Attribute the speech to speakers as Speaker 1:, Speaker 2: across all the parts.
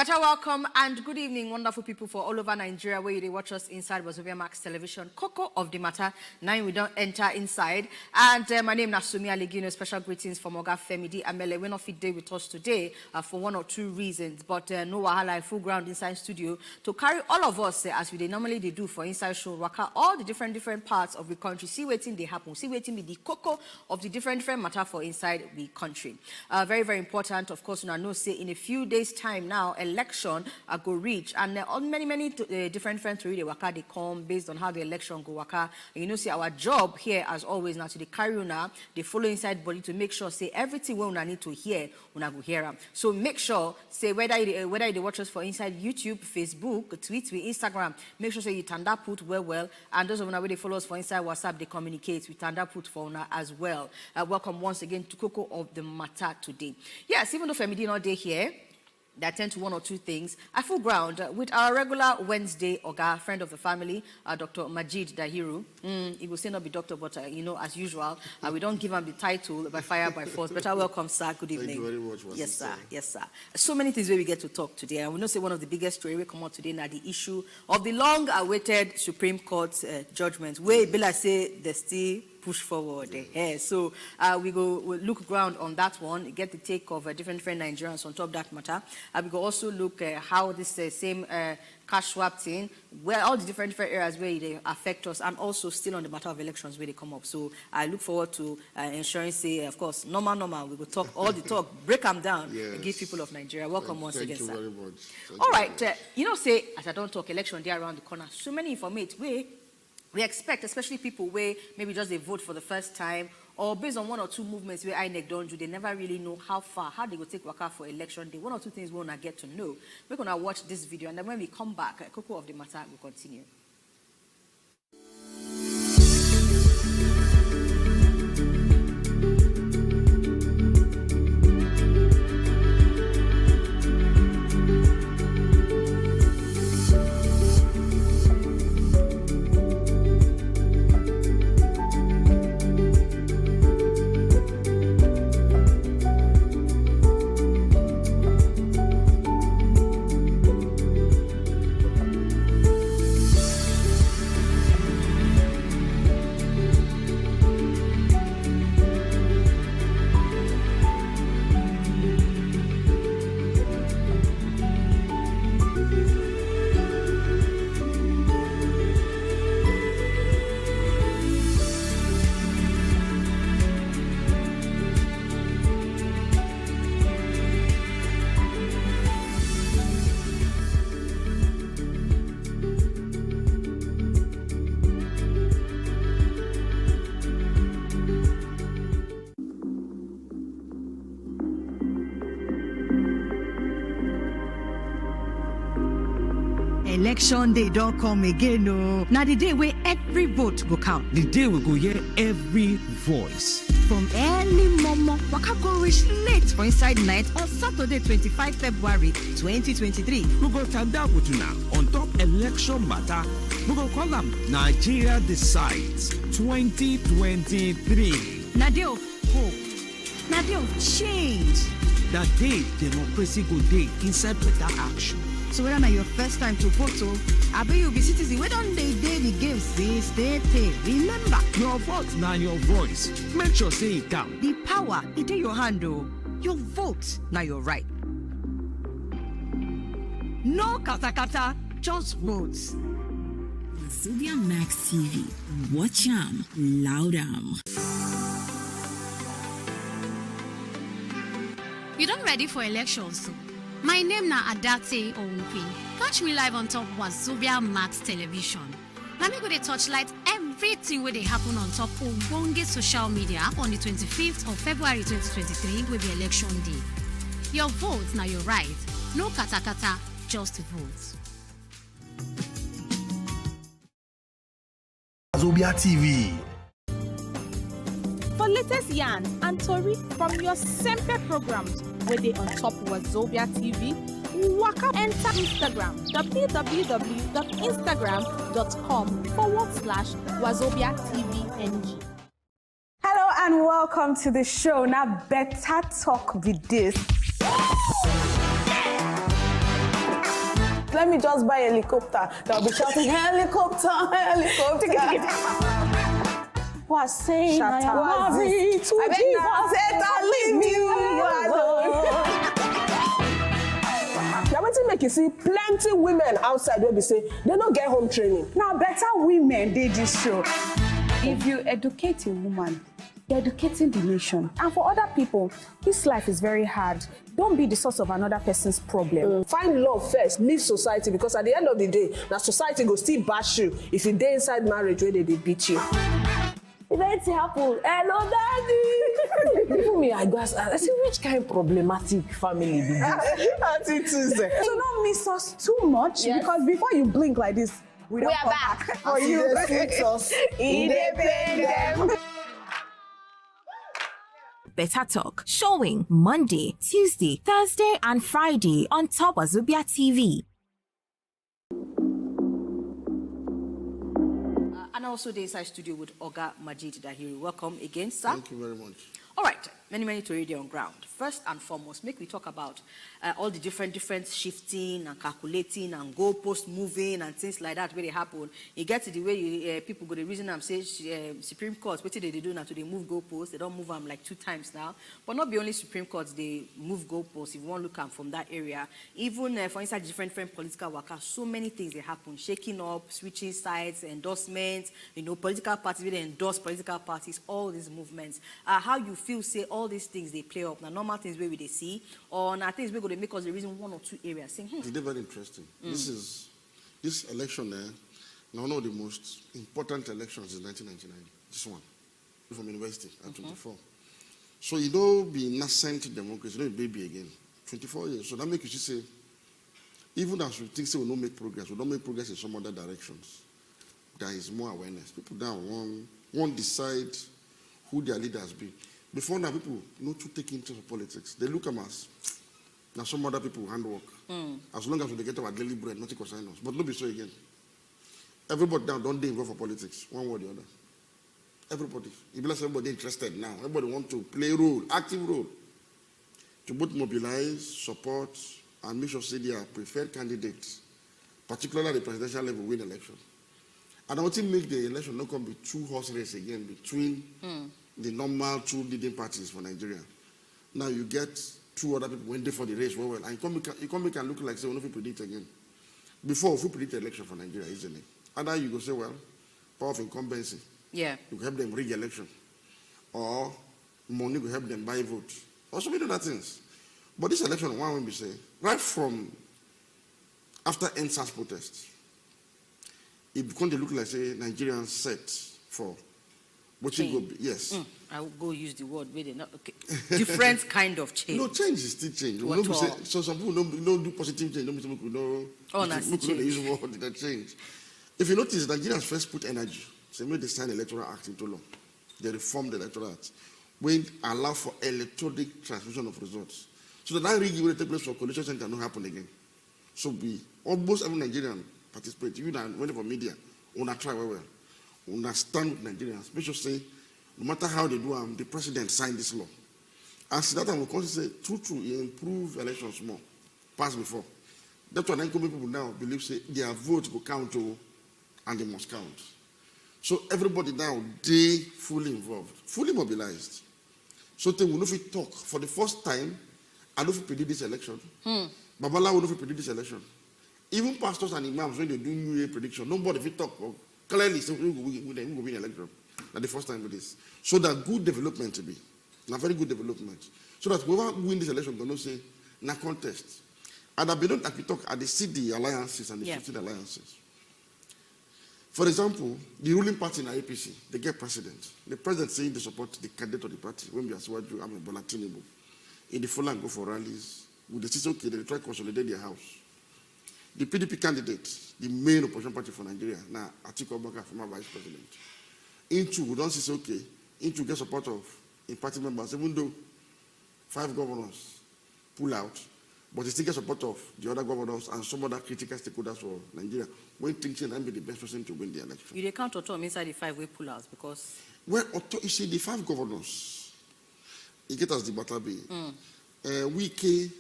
Speaker 1: Better welcome and good evening, wonderful people for all over Nigeria where they watch us inside Wazobia Max Television. Coco of the matter. Now we don't enter inside. And my name is Nasumi Alegino. Special greetings from Oga Femidi Amele. We're not fit day with us today for one or two reasons. But no wahala, full ground inside studio to carry all of us as we normally do for inside show. Waka all the different parts of the country. See waiting they happen. See waiting be the cocoa of the different matter for inside the country. Very, very important. Of course, I know say in a few days time now, election go reach, and on many different theory they waka they come based on how the election go waka. And you know, see our job here as always now to the carry una, they follow inside body to make sure say everything we una need to hear, una go hear them. So make sure say whether they watch us for inside YouTube, Facebook, tweet, Instagram, make sure say you turn that put well, and those of una where they follow us for inside WhatsApp, they communicate. We turn that put for una as well. Welcome once again to Coco of the matter today. Yes, even though Femidi not day here, they attend to one or two things. I full ground with our regular Wednesday Oga, friend of the family, Dr. Majid Dahiru. He will say not be doctor, but you know, as usual, we don't give him the title by fire by force. But I welcome, sir. Good evening.
Speaker 2: Thank you very much.
Speaker 1: Yes, sir. Yes, sir. So many things where we get to talk today, and we know say one of the biggest story we come out today now the issue of the long-awaited Supreme Court judgment. Where Bella say they still push forward. So we'll look ground on that one, get the take of different Nigerians on top of that matter. We will also look how this same cash swap thing, where all the different areas where they affect us, and also still on the matter of elections where they come up. So I look forward to ensuring, say, of course, normal. We will talk all the talk, break them down, and give people of Nigeria. Welcome once again, sir.
Speaker 2: Thank you very much.
Speaker 1: All right, you know, say, as I don't talk election day around the corner, so many information we expect, especially people where maybe just they vote for the first time, or based on one or two movements where INEC don't do, they never really know how they will take waka for election day. One or two things we want to get to know. We're going to watch this video, and then when we come back, Coco of the matter will continue.
Speaker 3: Election day don't come again, no. Now the day where every vote go count.
Speaker 4: The day we go hear every voice.
Speaker 3: From early momo, waka go reach late for inside night on Saturday, 25 February 2023.
Speaker 4: We go stand up with you now on top election matter. We go call them Nigeria Decides 2023.
Speaker 3: Na day of hope. Na day of change.
Speaker 4: That day, democracy go day inside better action.
Speaker 3: So whether na your first time to vote, I bet you'll be citizen. We don't day the game, stay. Remember,
Speaker 4: your vote now your voice. Make sure say it count.
Speaker 3: The power, it in your hand, though. Your vote, now your right. No kata, just votes.
Speaker 5: Wazobia Max TV. Watch 'em, loud 'em.
Speaker 6: You done ready for elections, so? My name na Adate Owupe. Catch me live on top Wazobia Max Television. Let me go to touchlight everything where they happen on top Ogbonge social media on the 25th of February 2023 will be election day. Your vote now your right. No kata, just vote.
Speaker 7: Wazobia TV.
Speaker 8: For latest yarns and tori from your Sempe programs, where they on top Wazobia TV, waka enter Instagram, www.instagram.com/Wazobia TVNG.
Speaker 9: Hello and welcome to the show. Now, better talk with this. let me just buy a helicopter. They'll be shouting, helicopter, helicopter. Who are saying I am happy to give us and leave you alone.
Speaker 2: Now, what make you see plenty women outside where they say they don't get home training.
Speaker 9: Now, better women did this show. If you educate a woman, you're educating the nation. And for other people, this life is very hard. Don't be the source of another person's problem.
Speaker 2: Find love first, leave society, because at the end of the day, now society go still bash you if you dey inside marriage where they beat you.
Speaker 9: Events happen. Hello, daddy.
Speaker 2: Even me, I see which kind of problematic family be this.
Speaker 9: So don't miss us too much, because before you blink like this, we are back for you. Independent.
Speaker 3: Better Talk, showing Monday, Tuesday, Thursday, and Friday on Top Wazobia TV.
Speaker 1: And also the inside studio with Oga Majid Dahiru. Welcome again, sir.
Speaker 7: Thank you very much.
Speaker 1: All right, many to read on ground. First and foremost, make we talk about all the different shifting and calculating and goalpost moving and things like that where they happen. You get to the way people go the reason I'm saying Supreme Court, what they do now to they move goalposts. They don't move them like 2 times now. But not be only Supreme Court, they move goalposts. If you want to look at from that area, even for inside different political workers, so many things they happen. Shaking up, switching sides, endorsements, political parties, they endorse political parties, all these movements. How you feel, say all these things they play up now, normal things where we they see, or now things we're going to make us the reason 1 or 2 areas. Saying,
Speaker 7: It's very interesting. This election now one of the most important elections in 1999. This one, from university at 24. So you don't be nascent democracy, you don't be baby again. 24 years. So that makes you say, even as we think we don't make progress, we don't make progress in some other directions. There is more awareness. People now won't decide who their leaders be. Before now, people not to take into politics. They look at us. Now some other people handwork. As long as we get our daily bread, nothing concern us. But not be so again. Everybody now don't they involved for politics, one way or the other. Everybody. Even everybody interested now. Everybody want to play a role, active role, to both mobilize, support, and make sure say they are preferred candidates, particularly at the presidential level, win election. And I want to make the election not come be 2 horse race again between the normal 2 leading parties for Nigeria. Now you get 2 other people went there for the race well, and you come make and look like say we don't predict again. Before we predict the election for Nigeria easily. Either you go say, well, power of incumbency. Yeah. You help them rig election. Or money will help them buy vote. Or so many other things. But this election, one will be say, right from after NSAS protests, it becomes to look like say Nigerians set for what you go. Yes.
Speaker 1: I will go use the word really not okay. Different kind of change.
Speaker 7: No, change is still change. So some people don't do positive change. Don't people know.
Speaker 1: Oh, that's the change.
Speaker 7: They use word that change. If you notice, Nigerians first put energy. So when they signed the Electoral Act into law, they reformed the Electoral Act, when allow for electronic transmission of results. So that rigging will take place for coalition center not happen again. So we almost every Nigerian participate. You and whenever media, wanna try well. Understand with Nigerians. Make sure say, no matter how they do, the president signed this law. And so that time we constantly say, true, he improve elections more, past before. That's why people now believe say their vote will count to, and they must count. So everybody now, they fully involved, fully mobilized. So they will not talk for the first time. I don't predict this election. Babala will not predict this election. Even pastors and imams, when they do New Year prediction, nobody will talk. Clearly, so we will win election. That's the first time with this. So that good development to be. Now, very good development. So that whoever win this election, they don't say, na contest. And I've been like we talk at the CD alliances and the 15 alliances. For example, the ruling party in APC, they get president. The president saying they support the candidate of the party. When we are Swaju, I'm a Bola Tinubu. In the full and go for rallies. With the system, okay, they try to consolidate their house. The PDP candidate, the main opposition party for Nigeria, now Atiku Abubakar, former vice president. Into, we don't say, okay, into get support of in party members, even though 5 governors pull out, but they still get support of the other governors and some other critical stakeholders for Nigeria. When things change, be the best person to win the election.
Speaker 1: You can't auto inside the 5-way pull outs because.
Speaker 7: Well, you see, the 5 governors, it get us the battle be. Wike,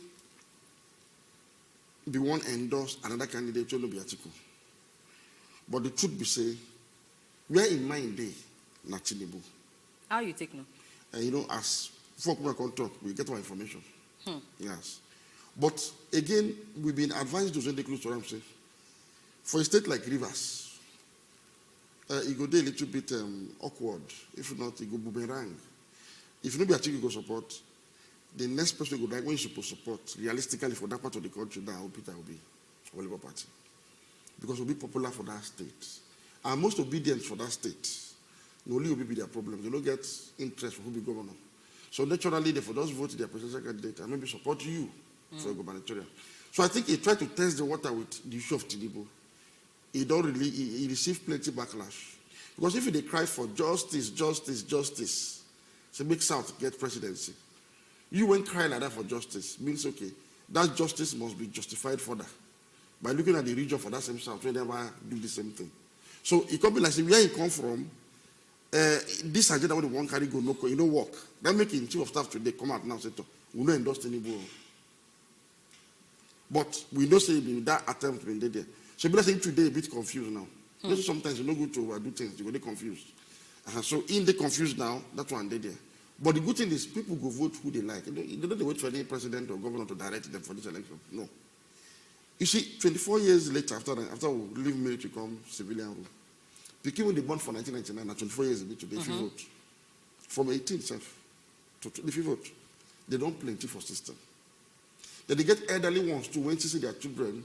Speaker 7: be one endorse another candidate to no be Atiku. But the truth be say, we are in mind day, not Tinubu.
Speaker 1: How you take no?
Speaker 7: And you know, as folk can talk, we get our information. Yes. But again, we've been advised to send the close to what I'm saying. For a state like Rivers, it go there a little bit awkward. If not, it go boomerang. If you know be Atiku go support, the next person go like when you supposed to support, realistically for that part of the country, that Peter will be for Labour Party. Because we'll be popular for that state. And most obedient for that state, only will be their problem. They don't get interest for who be governor. So naturally, they for just vote their presidential candidate and maybe support you for a gubernatorial. So I think he tried to test the water with the issue of Tinubu. He received plenty backlash. Because if they cry for justice, so make South get presidency. You won't cry like that for justice. Means okay, that justice must be justified further by looking at the region for that same South, where they never do the same thing. So it could be like, say, where you come from, this agenda where the one carry go, no, you know, work. That make him chief of staff today come out now and say, we don't endorse Tinubu. But we know say that attempt been there. So people are saying today a bit confused now. Sometimes you're not good to do things, you're confused. So in the confused now, that's why they there. But the good thing is people go vote who they like. They don't wait for any president or governor to direct them for this election. No. You see, 24 years later, after we leave military, come civilian rule. People when they born for 1999, and 24 years ago today, if you vote. From 18 itself, if you vote, they don't plenty for system. Then they get elderly ones too, when they see their children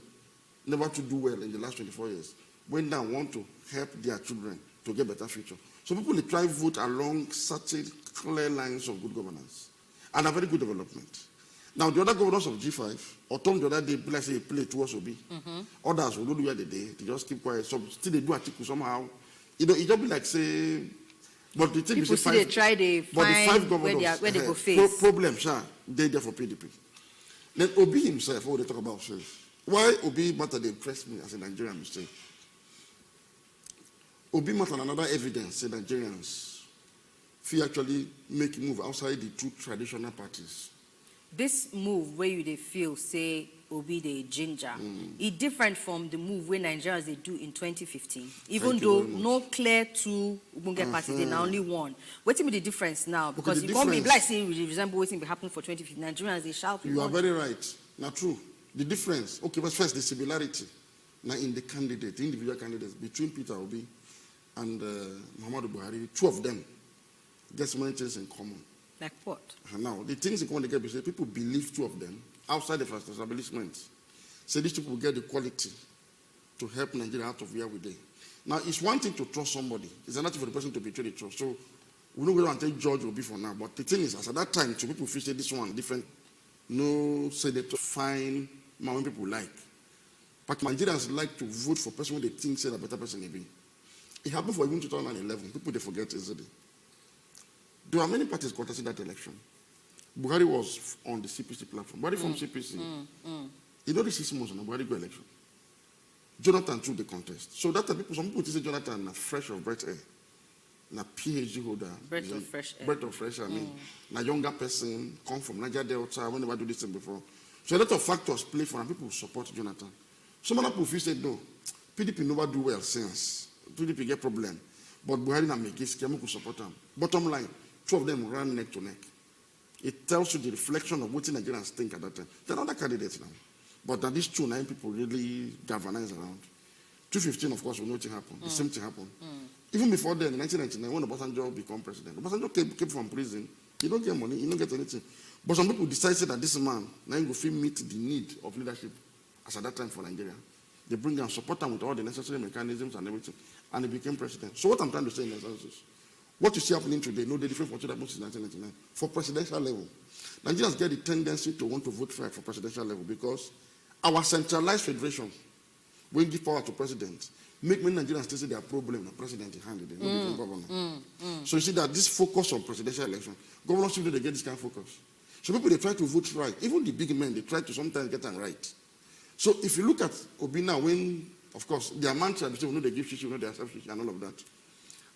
Speaker 7: never to do well in the last 24 years, when they want to help their children to get better future. So people they try to vote along certain clear lines of good governance and a very good development. Now the other governors of G5, or Tom the other day, let's say play towards Obi. Others will not do where they just keep quiet. So still they do article somehow. You know, it just be like say, but the thing
Speaker 1: people
Speaker 7: is,
Speaker 1: they try to find where they go face.
Speaker 7: Problem, sure, they there for PDP. Then Obi himself, what they talk about says, why Obi matter they impress me as a Nigerian mistake. Obi matter another evidence say Nigerians feel actually make a move outside the two traditional parties.
Speaker 1: This move where you they feel say Obi the ginger, it's different from the move where Nigerians they do in 2015. Even though no clear two Ubunge parties, they now only one. What's the difference now? Because you can't be like saying we resemble what's been happening for 2015. Nigerians they shout.
Speaker 7: You are very right. Not true. The difference. Okay, but first the similarity. Now in the candidate, the individual candidates between Peter Obi and Muhammadu Buhari, two of them get so many things in common.
Speaker 1: Like what?
Speaker 7: Now, the things in common they get is people believe two of them outside the first establishment. So these people get the quality to help Nigeria out of where we are. Now, it's one thing to trust somebody. It's another thing for the person to betray the trust. So, we don't go and take George Obi for now. But the thing is, as at that time, two people feel say this one different. No, say they to find when people like. But Nigerians like to vote for person when they think say a better person they be. It happened for even 2011. People they forget easily. There are many parties contesting that election. Buhari was on the CPC platform. Buhari from CPC. You know the 6 months on the Buhari go election. Jonathan threw the contest. So that people, some people say Jonathan na fresh of breath air, na PhD holder,
Speaker 1: breath of fresh air.
Speaker 7: Breath of fresh air. I mean, na younger person come from Niger Delta. We never do this thing before. So a lot of factors play for and people support Jonathan. Some other people say no, PDP never do well since PDP get problem, but Buhari na make it could support them. Bottom line. Two of them ran neck to neck. It tells you the reflection of what Nigerians think at that time. There are other candidates now. But that these 2-9 people really galvanize around. 2015, of course, we know what happened. The same thing happened. Even before then, in 1999, when Obasanjo became president, Obasanjo came from prison. He don't get money, he don't get anything. But some people decided that this man now he will meet the need of leadership as at that time for Nigeria. They bring and support him with all the necessary mechanisms and everything. And he became president. So what I'm trying to say in essence is, what you see happening today, no, the difference from what happened since 1999. For presidential level, Nigerians get the tendency to want to vote for presidential level because our centralized federation, when give power to president, make many Nigerians still say they are problem the president in hand, they don't governor. So you see that this focus on presidential election, governorship they get this kind of focus. So people they try to vote right, even the big men they try to sometimes get them right. So if you look at Obi now, when of course their mantra they say we know they give shishi, we know they accept shishi and all of that.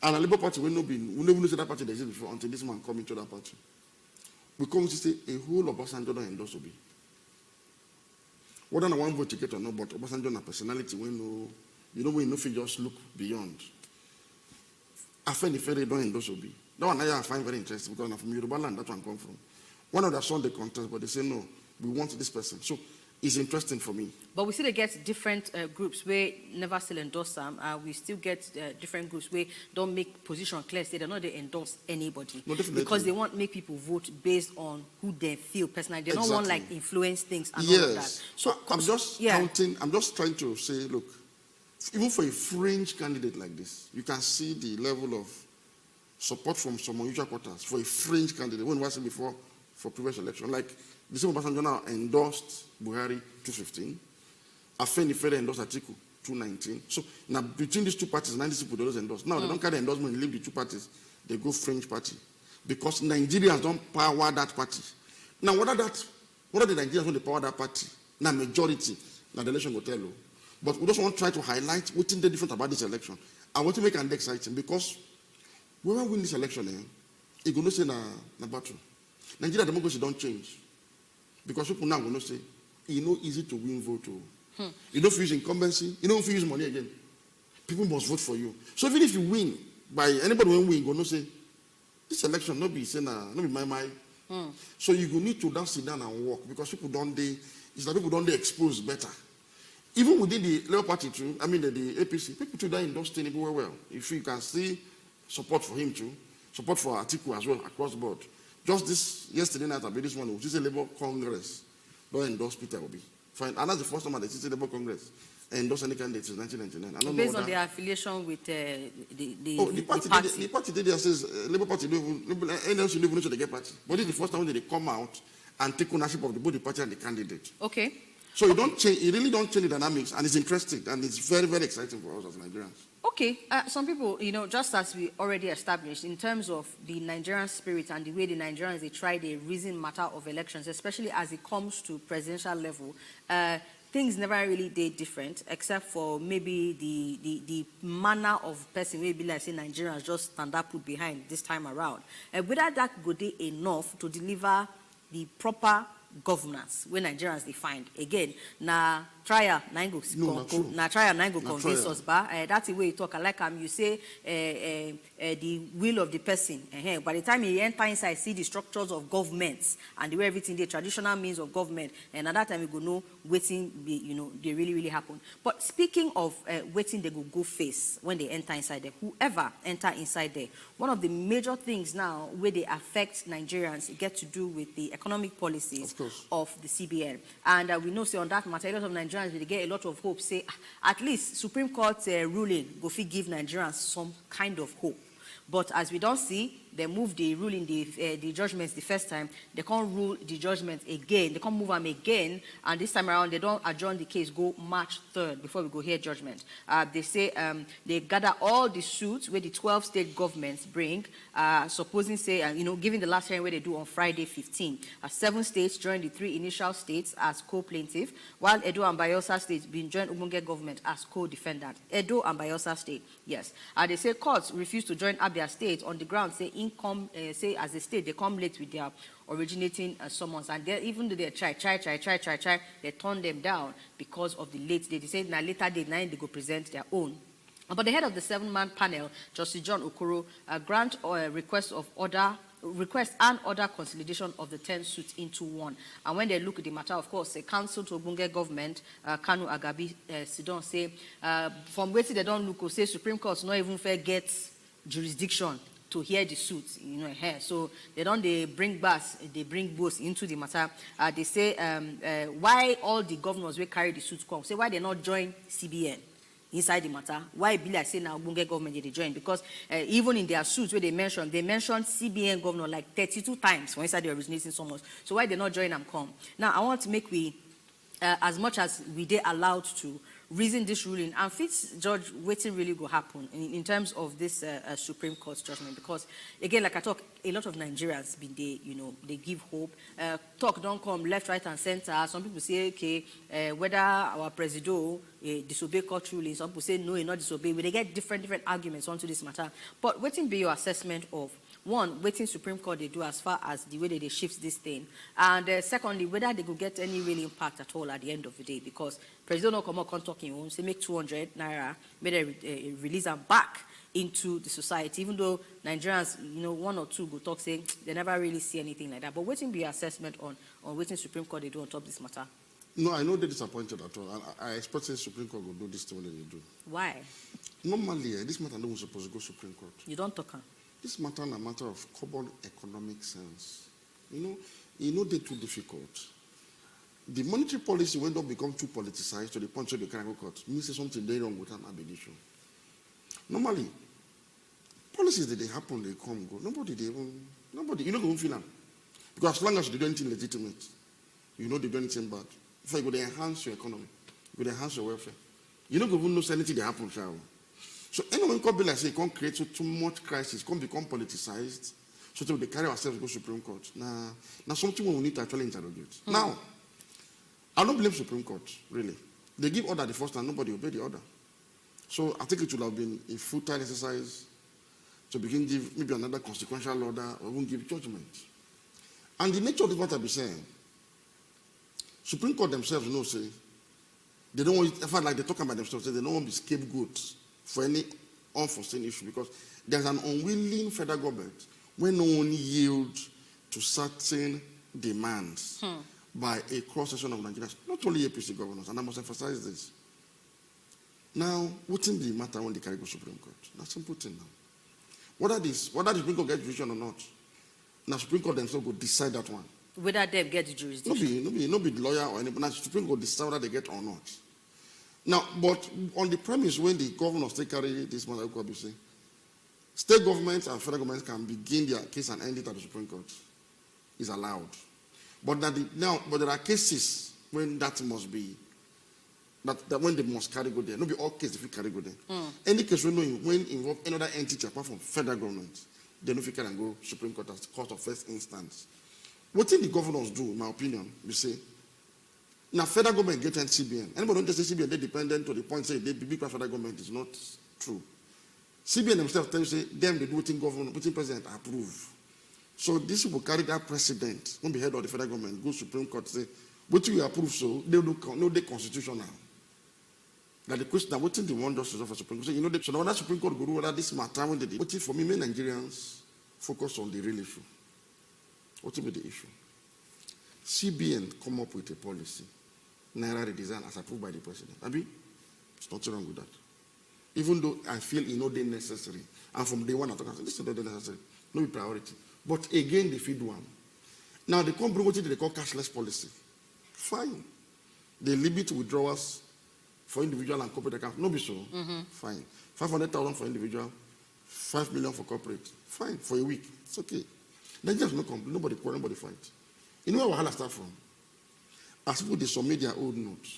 Speaker 7: And a Labour Party will not be, we never know that party they existed before until this man come into that party. We come to say a whole of Obasanjo don't endorse Obi. whether I want vote to get or not, but Obasanjo na personality when no, you know when no fit just look beyond. Afenifere don't endorse Obi. That one I find very interesting because I'm from Yoruba land, that's where I come from. One of the son they contest, but they say no, we want this person. So it's interesting for me. But
Speaker 1: we still get different groups where never still endorse them. We still get different groups where don't make position clear, say they don't they endorse anybody.
Speaker 7: No,
Speaker 1: because they want to make people vote based on who they feel personally. They don't want like influence things and
Speaker 7: yes.
Speaker 1: all of that. So
Speaker 7: I'm just counting, I'm just trying to say, look, even for a fringe candidate like this, you can see the level of support from some unusual quarters for a fringe candidate. When was it before for previous election? Like the same Obasanjo now endorsed Buhari 2015. Afenifere endorsed Atiku 2019. So now between these two parties, 90 people those endorsed. Now they don't carry endorsement and leave the two parties. They go fringe party because Nigerians don't power that party. Now what are the Nigerians when they power that party? Now majority. Now the election will tell you. But we just want to try to highlight what's the difference about this election. I want to make an exciting because when we win this election, it's going to say na battle. Nigeria democracy don't change. Because people now will not say, it's not easy to win vote. You don't use incumbency, you don't use money again. People must vote for you. So even if you win, by anybody will win, going to say, this election not be saying not be my. So you will need to now sit down and work because people don't it's like people don't expose better. Even within the Labour Party too, I mean the APC, people too don't endorse Tinubu well. If you can see support for him too, support for Atiku as well across the board. Just this yesterday night, this one, which is a Labour Congress, don't endorse Peter Obi. Fine, and that's the first time that it's a Labour Congress endorse any candidate since 1999. I don't
Speaker 1: based
Speaker 7: know
Speaker 1: on their affiliation with
Speaker 7: the party. The party there says Labour Party NLC don't even know they get party. But this is the first time that they come out and take ownership of both the party and the candidate.
Speaker 1: Okay.
Speaker 7: So you don't change. You really don't change the dynamics, and it's interesting and it's very, very exciting for us as Nigerians.
Speaker 1: Okay, some people, just as we already established, in terms of the Nigerian spirit and the way the Nigerians, they try the reason matter of elections, especially as it comes to presidential level, things never really did different, except for maybe the manner of person, maybe like say Nigerians just stand up put behind this time around. Whether that would be enough to deliver the proper governance when Nigerians they find again trial na go convince us that's the way you talk. I like you say the will of the person by the time you enter inside see the structures of governments and the way everything the traditional means of government and at that time you go know waiting they really happen. But speaking of waiting they go face when they enter inside there, whoever enter inside there, one of the major things now where they affect Nigerians get to do with the economic policies of the CBN. And we know say on that matter a lot of Nigerians they get a lot of hope, say at least Supreme Court ruling go fit give Nigerians some kind of hope. But as we don't see, they move the ruling, the judgments the first time, they can't rule the judgment again, they can't move them again, and this time around they don't adjourn the case, go March 3rd before we go hear judgment. They say they gather all the suits where the 12 state governments bring, supposing say, given the last hearing where they do on Friday 15, 7 states joined the 3 initial states as co-plaintiff, while Edo and Bayelsa states being joined Ubunge government as co-defendant. Edo and Bayelsa state, yes. They say courts refuse to join Abia state on the ground, say say as a state they come late with their originating summons, and even though they try, they turn them down because of the late date. They say now later date 9 they go present their own. But the head of the 7-man panel, Justice John Okoro, grant request and order consolidation of the 10 suits into one. And when they look at the matter, of course, the council to Ubunge government, NyaknoAbasi Etuk, say from where they don't look, say Supreme Court not even fair get jurisdiction to hear the suits, so they bring both into the matter. They say why all the governors will carry the suits come, say why they not join CBN inside the matter, why be like say now Ubunge government they join, because even in their suits where they mentioned CBN governor like 32 times when inside the originating summons, so why they not join them come. Now I want to make as much as we they allowed to reason this ruling and fit judge waiting really go happen in terms of this Supreme Court judgment, because again like I talk, a lot of Nigerians been they give hope, talk don't come left, right and center. Some people say okay, whether our president disobey court rulings. Some people say no, not disobey. They get different arguments onto this matter. But what will be your assessment of, one, waiting Supreme Court they do as far as the way they shift this thing, and secondly, whether they could get any real impact at all at the end of the day, because President Okomo can't talk in home, say make 200 naira, may they release them back into the society, even though Nigerians, one or two go talk saying they never really see anything like that. But what will be your assessment on waiting Supreme Court they do on top of this matter?
Speaker 7: No, I know they're disappointed at all. I expect the Supreme Court will do this thing when they do.
Speaker 1: Why?
Speaker 7: Normally, this matter don't supposed to go Supreme Court.
Speaker 1: You don't talk.
Speaker 7: This matter is a matter of common economic sense. They're too difficult. The monetary policy, when don't become too politicized to the point of the Carnival Court, means there's something very wrong with an abolition. Normally, policies that they happen, they come, go. Nobody, you don't go feel them. Because as long as you do anything legitimate, they do anything bad. If you go to enhance your economy, you go to enhance your welfare. You don't even know anything that happens, shall. So anyone can be like say, can't create too much crisis, can't become politicized, so that they carry ourselves to go Supreme Court. Now something we need to actually interrogate. Now, I don't blame Supreme Court, really. They give order the first time, nobody obey the order. So I think it would have been a futile exercise to begin give maybe another consequential order or even give judgment. And the nature of this, what I'll be saying, Supreme Court themselves say, they don't want, in fact, like they talk about themselves, they don't want to be scapegoats for any unforeseen issue, because there's an unwilling federal government when no one yields to certain demands by a cross-section of Nigerians, not only APC governors, and I must emphasize this. Now, what in the matter when they carry go Supreme Court? That's simple thing now. Whether the Supreme Court gets jurisdiction or not, now Supreme Court themselves will decide that one.
Speaker 1: Whether they get the jurisdiction?
Speaker 7: No be lawyer or anybody. Now Supreme Court decide whether they get or not. Now, but on the premise when the governors take carry this matter, state governments and federal governments can begin their case and end it at the Supreme Court. Is allowed. But there are cases when that must be, that when they must carry go there. Not be all cases if you carry go there. Any case when involve another entity apart from federal government, then if you can go Supreme Court as the court of first instance. What did the governors do, in my opinion, you say? Now, federal government get CBN. Anybody don't say CBN, they're dependent to the point say they big federal government is not true. CBN themselves tell you, say, them they do what government, what president approve. So this will carry that precedent on the head of the federal government, go Supreme Court, say, what you approve, so they will know the constitution now. Now the question, now what is the one justice of a Supreme Court? So, so now that Supreme Court go whether this matter when they did. What is for me, many Nigerians focus on the real issue. What will be the issue? CBN come up with a policy, Naira redesign as approved by the president. Abi, it's nothing wrong with that. Even though I feel they're necessary, and from day one I talk, this is not necessary, no priority. But again, they feed one. Now they come bring what they call cashless policy. Fine. They limit withdrawals for individual and corporate accounts. No be so. Fine. 500,000 for individual, 5 million for corporate. Fine. For a week. It's okay. Then just no complaint. Nobody quarrel, nobody fight. You know where Wahala start from? As people they submit their old notes.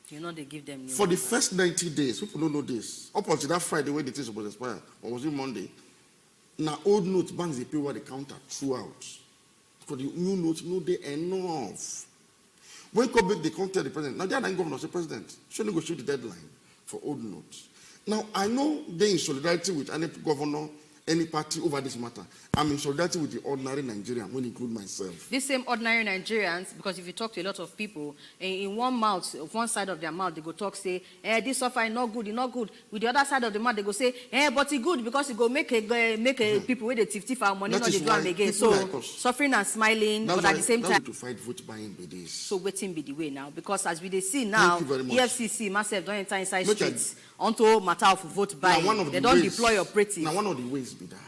Speaker 1: They give them new
Speaker 7: for the first 90 days, people don't know this. Up until that Friday when the thing was expire, or was it Monday? Now old notes banks they pay what they counter throughout. Because the new notes they enough. When COVID they come tell the president, now they are not governor, say president, should negotiate the deadline for old notes. Now I know they're in solidarity with any governor, any party over this matter. I'm in solidarity with the ordinary Nigerian, when include myself.
Speaker 1: These same ordinary Nigerians, because if you talk to a lot of people, in one side of their mouth, they go talk, say, this offer is not good, it's not good. With the other side of the mouth, they go say, but it's good because it go make people with the tif our money, not they do them again. So, like suffering and smiling, but at the same time.
Speaker 7: To fight vote buying with this.
Speaker 1: So waiting be the way now, because as we see now, EFCC, myself, don't enter inside streets onto matter of vote buying. They don't deploy operatives.
Speaker 7: Now one of the ways be that.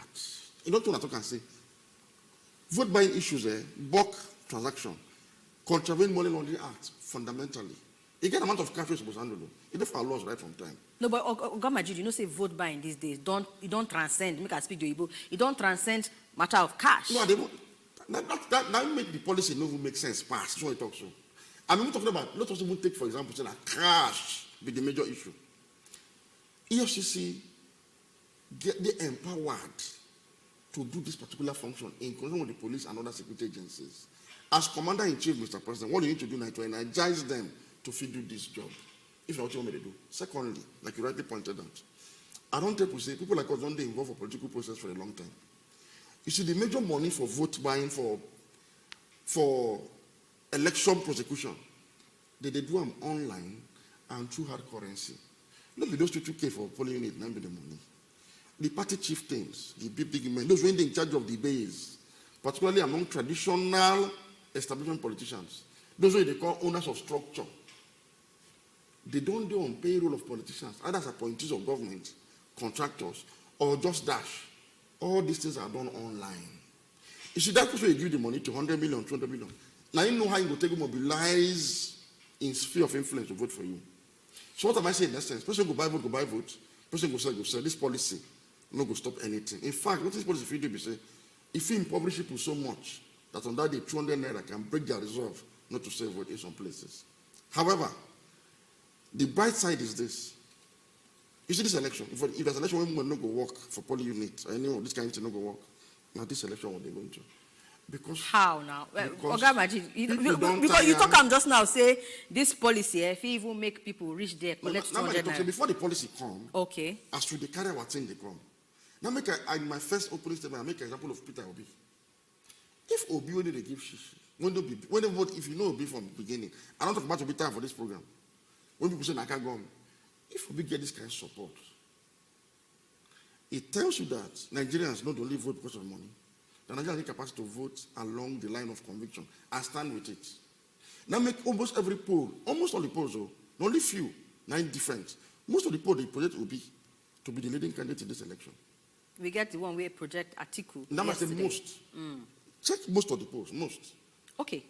Speaker 7: You don't want to talk and say, vote buying issues, bulk transaction, contravene Money Laundering Act, fundamentally. You get amount of cash you're supposed to handle. It's for laws right from time.
Speaker 1: No, but Ogamajid, say vote buying these days. You don't transcend, make us speak to Igbo, you don't transcend matter of cash.
Speaker 7: No, that make the policy no even make sense past. That's what I talk so. I'm even talking about, let us even take, for example, say that cash be the major issue. EFCC they empowered to do this particular function in conjunction with the police and other security agencies. As Commander-in-Chief, Mr. President, what you need to do now to energize them to do this job. if not what you want me to do. Secondly, like you rightly pointed out, I don't think we say people like us don't involve a political process for a long time. You see, the major money for vote buying for election prosecution, they do them online and through hard currency. Not be those 2K for polling unit, not be the money. The party chieftains, the big men, those who are in charge of the base, particularly among traditional establishment politicians, those who they call owners of structure, they don't do on payroll of politicians, either as appointees of government, contractors, or just dash. All these things are done online. You see, that's why you give the money to 100 million, 200 million. Now you know how you will take mobilize in sphere of influence to vote for you. So what am I saying in that sense? Person go buy vote. Person go sell. This policy no go stop anything. In fact, what this policy if you do, say, if you impoverish people so much that on that day 200 naira can break their resolve not to sell vote in some places. However, the bright side is this. You see this election, if there's an election when women no go work for poly unit, or anyone this kind of thing no go work, now this election what they going to. Because
Speaker 1: how now?
Speaker 7: Because
Speaker 1: you talk just now say this policy, if you even make people reach there, collect 200 naira.
Speaker 7: Before the policy come,
Speaker 1: okay.
Speaker 7: As to the carry what thing they come. Now make in my first opening statement, I make an example of Peter Obi. If Obi when they give shishi, if you know Obi from the beginning, I don't talk about Obi time for this program. When people say Naka Gom, if we get this kind of support, it tells you that Nigerians not only vote because of money, the Nigerians have the capacity to vote along the line of conviction and stand with it. Now make almost every poll, almost all the polls, only few, 9 different. Most of the polls they project Obi to be the leading candidate in this election.
Speaker 1: We get the one where project Atiku.
Speaker 7: That must say most. Check most of the polls, most.
Speaker 1: Okay.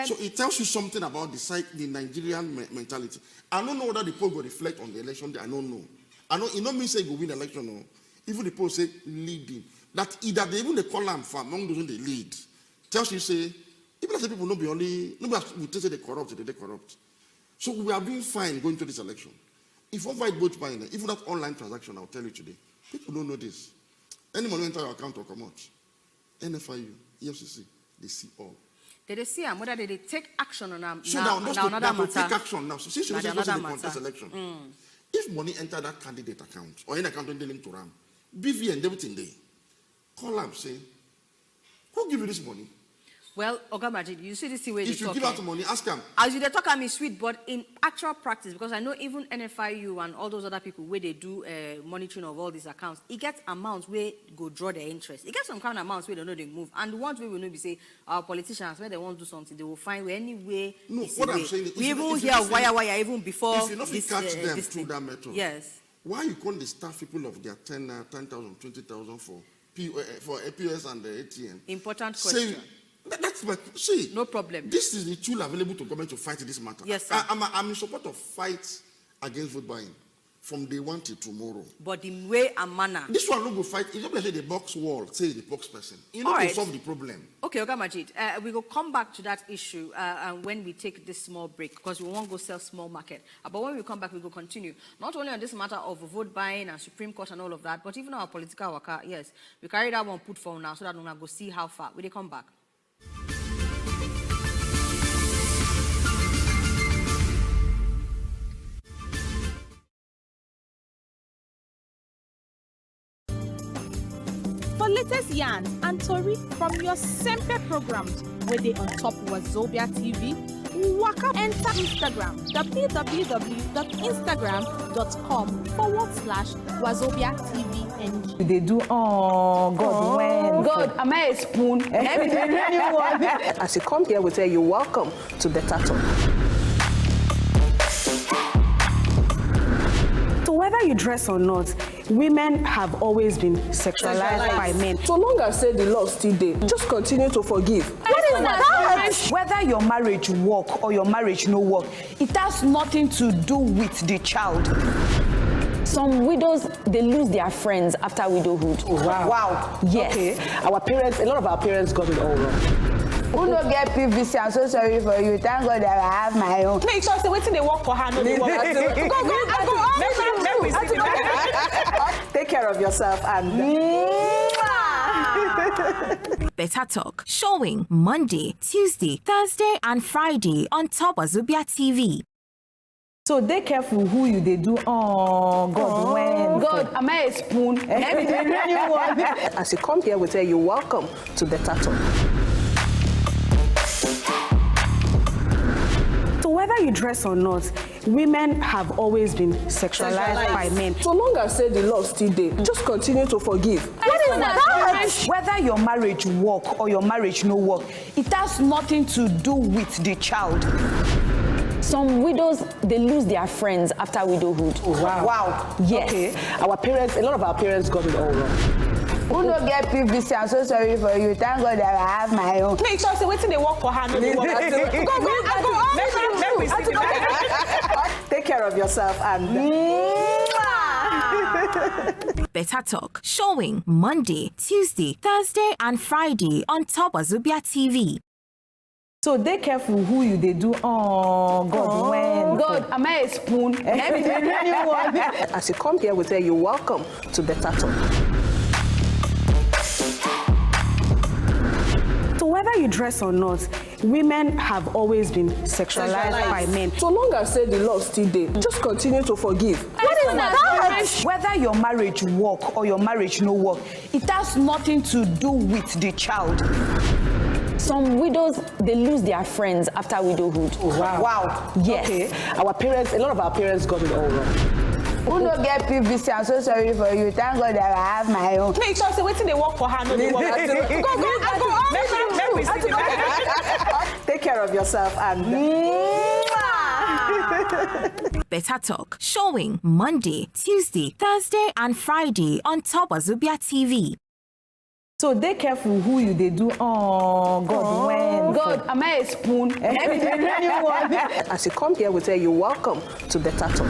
Speaker 7: So it tells you something about the Nigerian mentality. I don't know whether the poll will reflect on the election. I don't know. I know it don't mean say it will win the election. No. Even the poll say leading. That either they even the column for among those who they lead tells you say even as people not be only nobody will say they corrupt. So we are doing fine going to this election. If we fight both buying, even that online transaction, I'll tell you today, people don't know this. Any money enter your account or come out. NFIU, EFCC, they see all.
Speaker 1: They see whether they take action on them.
Speaker 7: So now take action now. So since you say the contest election, if money enter that candidate account or any account linked to RAM, BV and everything there, call them say, who give you this money?
Speaker 1: Well, Oga Majid, you see this way they talk.
Speaker 7: If you give out the money, ask them.
Speaker 1: As you talk, I'm sweet, but in actual practice, because I know even NFIU and all those other people where they do monitoring of all these accounts, it gets amounts where go draw their interest. It gets some kind of amounts where they know they move, and the ones where we know we say our politicians when they want to do something, they will find where any way.
Speaker 7: No, what I'm saying is,
Speaker 1: we even hear wire even before.
Speaker 7: If you not catch them through that method,
Speaker 1: yes.
Speaker 7: Why you call the staff people of their 10,000, 20,000 for APS and the ATM?
Speaker 1: Important question.
Speaker 7: That's my see.
Speaker 1: No problem.
Speaker 7: This is the tool available to government to fight this matter.
Speaker 1: Yes, sir.
Speaker 7: I'm in support of fight against vote buying from day one till tomorrow.
Speaker 1: But in way and manner.
Speaker 7: This one no go fight. It's not like the box wall, say the box person. You know, to solve the problem.
Speaker 1: Okay, Oga Majid, we will come back to that issue when we take this small break because we won't go sell small market. But when we come back, we will continue. Not only on this matter of vote buying and Supreme Court and all of that, but even our political worker. Yes, we carry that one put for now so that we will go see how far. Will they come back?
Speaker 8: For latest yarn and tori from your Sempe programs, where they on top Wazobia TV, waka enter Instagram, www.instagram.com/Wazobia TVNG.
Speaker 9: They do, oh, God, when?
Speaker 2: God, am I a spoon? As you come here, we tell you, welcome to Better Talk. So whether you dress or not, women have always been sexualized by men. So long as say the law still there, just continue to forgive.
Speaker 9: What is that? Whether your marriage work or your marriage no work, it has nothing to do with the child.
Speaker 10: Some widows, they lose their friends after widowhood.
Speaker 2: Oh, wow.
Speaker 10: Yes.
Speaker 2: Okay. A lot of our parents got it all wrong.
Speaker 10: Who no get PVC? I'm so sorry for you. Thank God that I have my own.
Speaker 8: Make sure waiting they work for her. No, they work.
Speaker 2: Take care of yourself and.
Speaker 3: Better Talk, showing Monday, Tuesday, Thursday, and Friday on Top Wazobia TV.
Speaker 2: So they careful who you they do. Oh God, when
Speaker 10: God, am I a spoon?
Speaker 2: As you come here, we tell you welcome to Better Talk. So whether you dress or not, women have always been sexualized by men.
Speaker 11: So long as say the law still there, just continue to forgive.
Speaker 10: What is that?
Speaker 2: Whether your marriage work or your marriage no work, it has nothing to do with the child.
Speaker 12: Some widows, they lose their friends after widowhood.
Speaker 11: Oh, wow.
Speaker 2: Wow.
Speaker 12: Yes.
Speaker 11: Okay. Our parents, a lot of our parents got it all wrong.
Speaker 10: Who don't get PVC? I'm so sorry for you. Thank God that I have my own.
Speaker 2: Make sure say waiting they work for her. No, they work.
Speaker 11: Take care of yourself and
Speaker 5: Better Talk, showing Monday, Tuesday, Thursday, and Friday on top Wazobia TV.
Speaker 2: So they careful who you they do. Oh God, when
Speaker 10: God, am I a spoon?
Speaker 11: as you come here, we tell you welcome to Better Talk.
Speaker 2: So whether you dress or not, women have always been sexualized by men.
Speaker 11: So long as say the law still there, just continue to forgive.
Speaker 10: What is that?
Speaker 2: Whether your marriage work or your marriage no work, it has nothing to do with the child.
Speaker 12: Some widows, they lose their friends after widowhood.
Speaker 11: Oh, wow.
Speaker 2: Wow.
Speaker 12: Yes.
Speaker 11: Okay. Our parents, a lot of our parents got it all wrong.
Speaker 10: Who don't get PVC? I'm so sorry for you. Thank God that I have my own.
Speaker 2: Make sure say waiting they work for her. No, they work.
Speaker 11: Take care of yourself and
Speaker 5: Better Talk, showing Monday, Tuesday, Thursday, and Friday on top Wazobia TV.
Speaker 2: So they careful who you they do. Oh God, when
Speaker 10: God, am I a spoon?
Speaker 11: as you come here, we tell you welcome to Better Talk.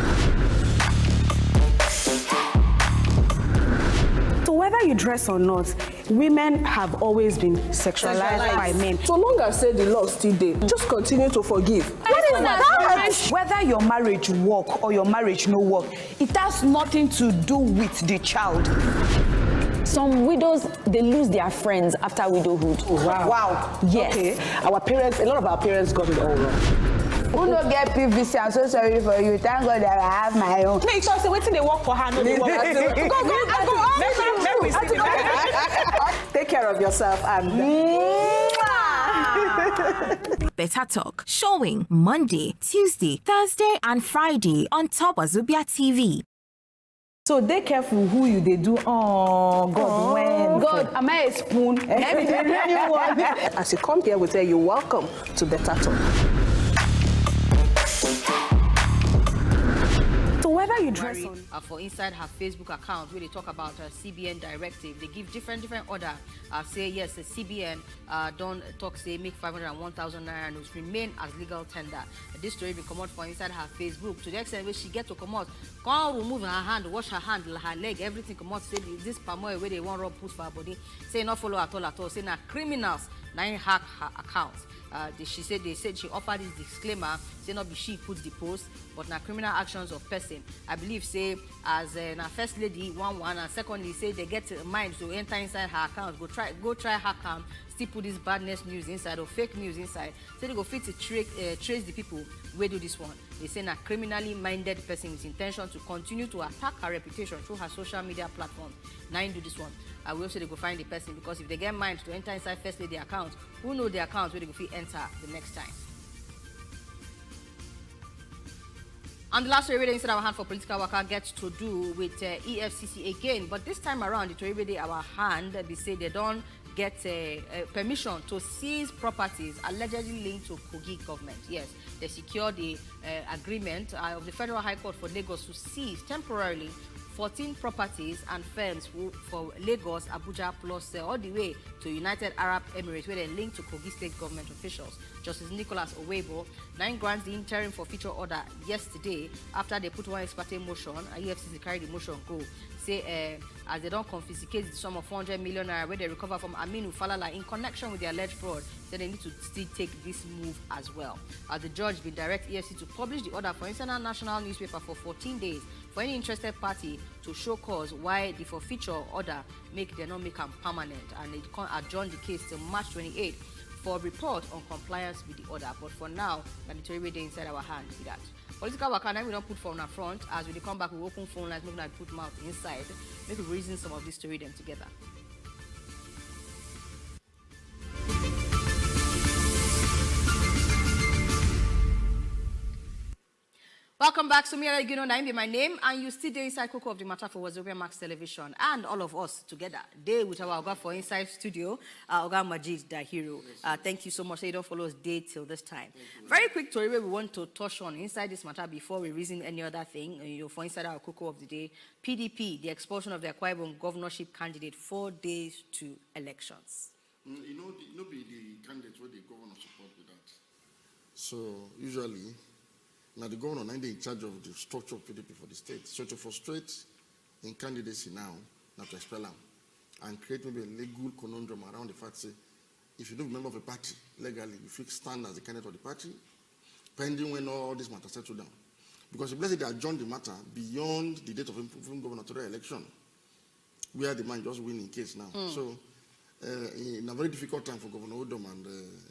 Speaker 2: So whether you dress or not, women have always been sexualized by men.
Speaker 11: So long as say the law still there, just continue to forgive.
Speaker 10: What is that?
Speaker 2: Whether your marriage work or your marriage no work, it has nothing to do with the child.
Speaker 12: Some widows, they lose their friends after widowhood.
Speaker 11: Oh, wow.
Speaker 2: Wow.
Speaker 12: Yes.
Speaker 11: Okay. Our parents, a lot of our parents got it all wrong.
Speaker 10: Who don't get PVC? I'm so sorry for you. Thank God that I have my own.
Speaker 2: Make sure say waiting they work for her. No, they work.
Speaker 11: Take care of yourself and
Speaker 5: Better Talk, showing Monday, Tuesday, Thursday, and Friday on top Wazobia TV.
Speaker 2: So they careful who you they do. Oh God, when
Speaker 10: God, am I a spoon?
Speaker 11: as you come here, we tell you welcome to Better Talk.
Speaker 2: So whether you dress on
Speaker 1: for inside her Facebook account where they talk about CBN directive, they give different order. Say yes, the CBN don't talk say make 501,000 naira and it remain as legal tender. This story will come out for inside her Facebook to the extent where she get to come out, can't remove her hand, wash her hand, her leg, everything come out. Say this palm oil where they want rub put for her body. Say not follow at all. Say now criminals now hack her account. She said they said she offered this disclaimer, say not be she put the post, but now criminal actions of person. I believe say as na first lady one and secondly say they get mind to enter inside her account, go try hack am, still put this badness news inside or fake news inside. Say they go fit to trace the people where do this one. They say na criminally minded person with intention to continue to attack her reputation through her social media platform. Now do this one. I will say they go find the person because if they get mind to enter inside first lady account, who know the account where they go fit enter the next time. And the last story inside our hand for political worker gets to do with EFCC again, but this time around the story our hand they say they don't get permission to seize properties allegedly linked to Kogi government. Yes, they secured the agreement of the Federal High Court for Lagos to seize temporarily 14 properties and firms for Lagos, Abuja, plus all the way to United Arab Emirates, where they linked to Kogi State government officials. Justice Nicholas Owebo 9 grants the interim forfeiture order yesterday after they put one ex parte motion. EFCC carried the motion go. Say as they don't confiscate the sum of 400 million naira where they recover from Aminu Falala in connection with the alleged fraud, so they need to still take this move as well. The judge will direct EFCC to publish the order for international newspaper for 14 days for any interested party to show cause why the forfeiture order they not make them permanent, and they can adjourn the case till March 28 for report on compliance with the order. But for now, mandatory way inside our hand with that. Political work, we don't put phone up front. As we come back, we open phone lines, maybe not put mouth inside. Maybe reason some of this to read them together. Welcome back. Sumia Egino Naim, my name, and you still there inside Coco of the Matter for Wazobia Max Television, and all of us together. Day with our Oga for Inside Studio, Oga Majid Dahiro. Thank you so much. So you don't follow us day till this time. Very quick story where we want to touch on inside this matter before we reason any other thing. For inside our Coco of the day, PDP, the expulsion of the Akwa Ibom governorship candidate 4 days to elections.
Speaker 7: Be the candidates where the governor support with that. So usually. Now, the governor is in charge of the structure of PDP for the state. So to frustrate in candidacy now, not to expel them, and create maybe a legal conundrum around the fact, say, if you don't member of a party legally, you fix stand as the candidate of the party, pending when all this matter settle down. Because if let's say they adjourn the matter beyond the date of improving gubernatorial election, where the man just win in case now. So in a very difficult time for Governor Udom and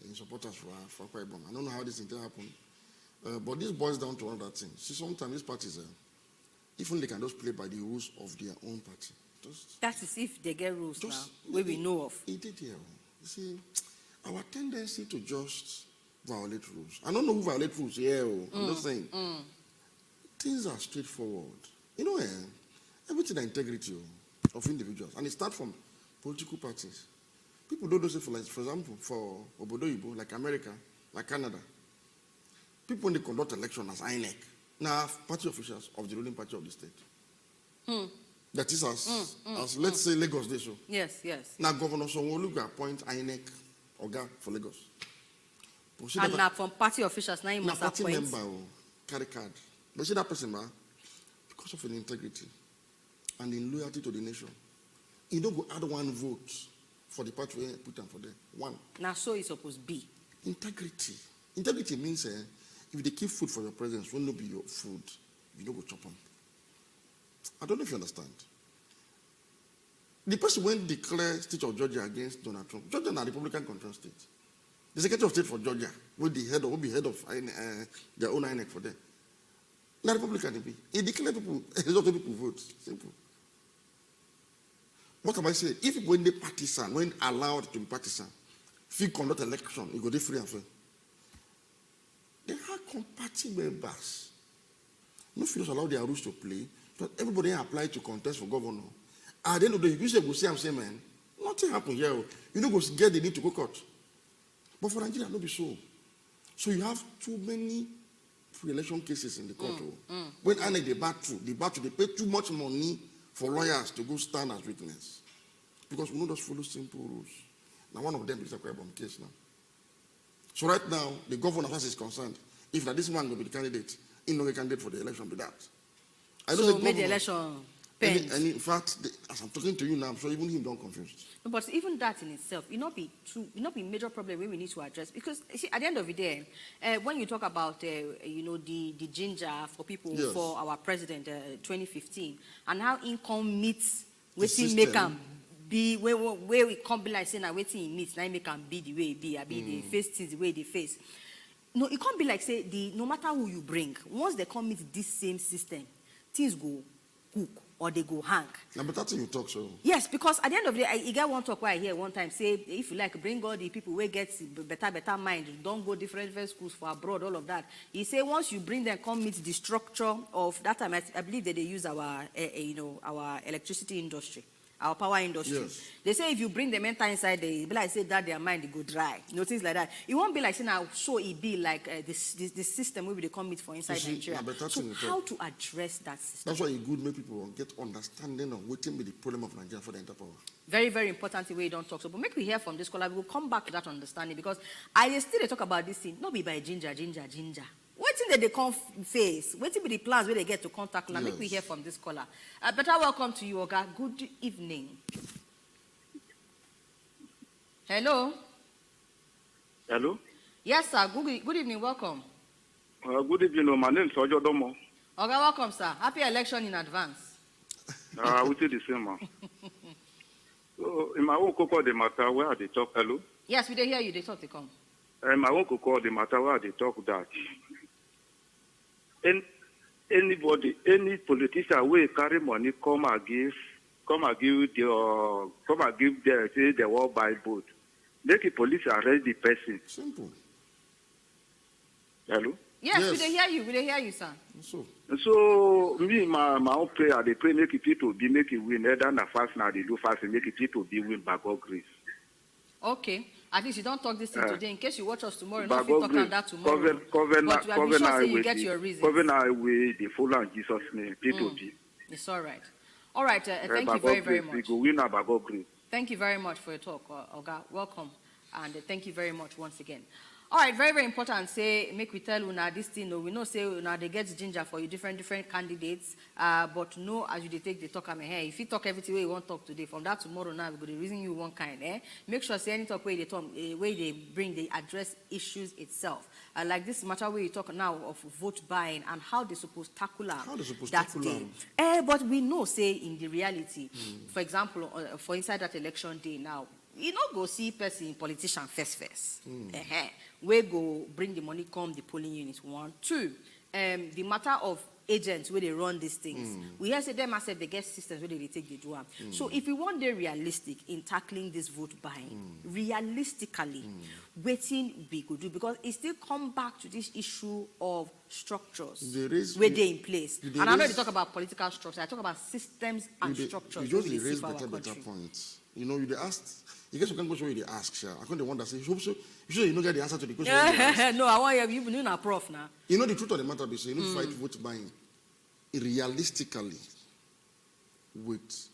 Speaker 7: in supporters for Akwa Ibom. I don't know how this thing happened. But this boils down to another thing. See, sometimes these parties, even they can just play by the rules of their own party.
Speaker 1: That is if they get rules now, where we know of.
Speaker 7: It did here. You see, our tendency to just violate rules. I don't know who violate rules here. I'm just saying. Things are straightforward. You know, everything is integrity of individuals. And it starts from political parties. People don't say, for example, for Obodo Ibo, like America, like Canada, people when they conduct election as INEC, now party officials of the ruling party of the state. That is as let's say Lagos they so.
Speaker 1: Yes.
Speaker 7: Now Governor Sonwo will appoint INEC Oga for Lagos.
Speaker 1: And now from party officials now you must
Speaker 7: party
Speaker 1: appoint.
Speaker 7: Member carry card. But see that person, because of an integrity and in loyalty to the nation, he don't go add one vote for the party put them for them. One.
Speaker 1: Now so it's supposed to be.
Speaker 7: Integrity. Integrity means if they keep food for your presence, will not be your food. You don't go chop them. I don't know if you understand. The person went declare state of Georgia against Donald Trump. Georgia is a Republican controlled state. The Secretary of State for Georgia will be head of their own INEC for them. Not Republican. He declared people, a lot of people vote. Simple. What am I saying? If when they partisan, when allowed to be partisan, if you conduct election, you go free and fair. They are party members. No feel allow their rules to play. But everybody apply to contest for governor. At the end of the day, you say go see I'm saying, man, nothing happen here. You don't go get the need to go court. But for Nigeria, not be so. So you have too many pre-election cases in the court. When INEC they battle, they pay too much money for lawyers to go stand as witness. Because we don't just follow simple rules. Now one of them is the Akwa Ibom case now. So right now, the governor, as is concerned, if that this man will be the candidate, he's not a candidate for the election, be that. I don't
Speaker 1: so made the election
Speaker 7: and in fact, as I'm talking to you now, I'm sure even him don't confused.
Speaker 1: No, but even that in itself, it not be major problem we need to address. Because you see, at the end of the day, when you talk about the ginger for people for our president 2015 and how income meets waiting make them be where we come be like saying that waiting in meets now make them be the way it be. I mean they face things the way they face. No, it can't be like say no matter who you bring, once they come meet this same system, things go cook or they go hang.
Speaker 7: Now, but that's you talk so.
Speaker 1: Yes, because at the end of the day, I get one talk where I hear one time say, if you like, bring all the people where get better mind, don't go different schools for abroad, all of that. He say once you bring them, come meet the structure of that time. I believe that they use our our electricity industry, our power industry. Yes. They say if you bring them enter inside, they be like say that their mind they go dry. You know, things like that. It won't be like saying now so it be like this system where they come meet for inside Nigeria. So how to address that system?
Speaker 7: That's why it good make people get understanding of what will be the problem of Nigeria for the entire power.
Speaker 1: Very, very important the way you don't talk so. But make we hear from this scholar. We will come back to that understanding because I still talk about this thing. Not be by ginger. Waiting that they come face. Waiting be the plans where they get to contact. Yes. Make we hear from this caller. Better welcome to you, Oga. Good evening. Hello.
Speaker 13: Hello.
Speaker 1: Yes, sir. Good evening. Welcome.
Speaker 13: Good evening. My name is Ojo Domo.
Speaker 1: Oga, welcome, sir. Happy election in advance.
Speaker 13: We say the same, man. So, in my own cocoa, the matter where they talk. Hello.
Speaker 1: Yes, we hear you. They talk. They come.
Speaker 13: In my own cocoa, the matter where they talk that. anybody, any politician will carry money, come and give say they will buy vote. Make the police arrest the person.
Speaker 7: Simple.
Speaker 13: Hello?
Speaker 1: Yes, we hear you, sir.
Speaker 13: So me, my own prayer, they pray make people be make it win. Either na fast now they do fast and make it people be win by God's grace.
Speaker 1: Okay. At least you don't talk this thing today. In case you watch us tomorrow, you
Speaker 13: by
Speaker 1: know if you talk on that tomorrow. But we are sure you get your reasons.
Speaker 13: Governor way the follow in Jesus' name. People be.
Speaker 1: It's all right. All right. Thank you very, very much.
Speaker 13: We go win by God's grace.
Speaker 1: Thank you very much for your talk, Oga. Welcome. And thank you very much once again. All right, very, very important. Say, make we tell una this thing. No, we know say una they get ginger for you different candidates. But no, as you take the talk, I mean, hey, if you talk everything where you want to talk today, from that tomorrow now, we go the reason you one kind. Make sure say any talk where they talk, where they bring, they address issues itself. Like this matter where you talk now of vote buying and how they supposed to tackle that day. But we know say in the reality, for example, for inside that election day now. You don't go see person politician first. We go bring the money, come the polling units. 1, 2. The matter of agents where they run these things. We hear say them as they get systems where they take the do. So if we want to be realistic in tackling this vote buying, realistically, waiting we could do, because it still come back to this issue of structures where they're in place. And I know they talk about political structures. I talk about systems and structures.
Speaker 7: You just raise better points. You know, you asked. You guess you can go show you the ask, sir. I can't wonder say, you sure you don't get the answer to the question.
Speaker 1: No, I want you even a prof now.
Speaker 7: You know the truth of the matter is, you don't fight vote buying realistically with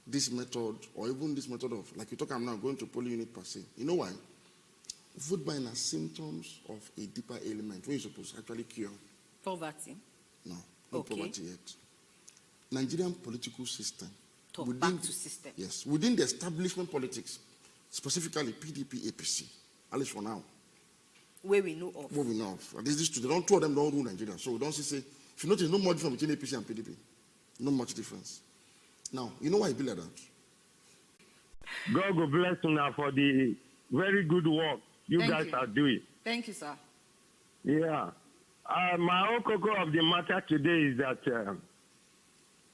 Speaker 7: this method, or even this method of, like you talk, I'm now going to polling unit per se. You know why? Vote buying are symptoms of a deeper ailment when you're supposed to actually cure.
Speaker 1: Poverty?
Speaker 7: No, not poverty yet. Nigerian political system.
Speaker 1: Back to system.
Speaker 7: Yes, within the establishment politics, specifically PDP, APC, at least for now.
Speaker 1: Where we know of.
Speaker 7: Where we know of. At least these two, two of them don't rule Nigeria. So we don't say, if you notice, no more difference between APC and PDP. No much difference. Now, you know why it be like that?
Speaker 14: God will bless you now for the very good work you guys are doing.
Speaker 1: Thank you, sir.
Speaker 14: Yeah. My own cocoa of the matter today is that